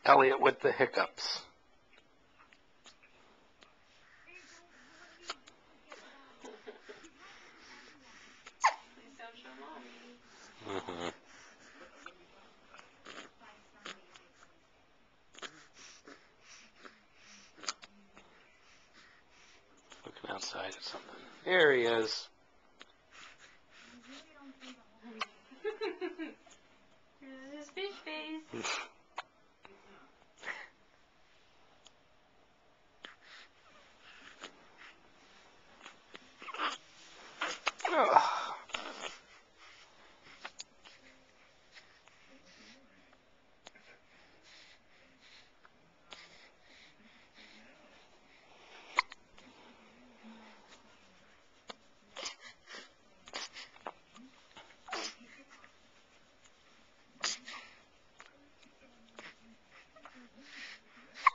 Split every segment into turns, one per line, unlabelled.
Elliot with the hiccups.
Please don't show mommy.
Mm-hmm. Looking outside at something. There he is.
His fish face.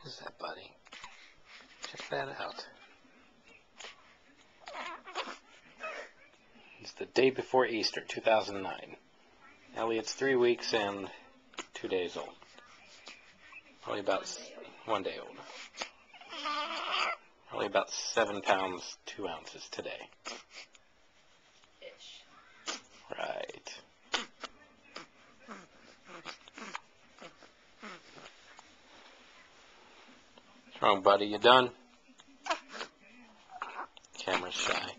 What is that, buddy? Check that out. It's the day before Easter, 2009. Elliot's 3 weeks and 2 days old. Probably about 1 day old. Probably about 7 pounds, 2 ounces today.
Ish.
Right. What's wrong, buddy? You done? Camera's shy.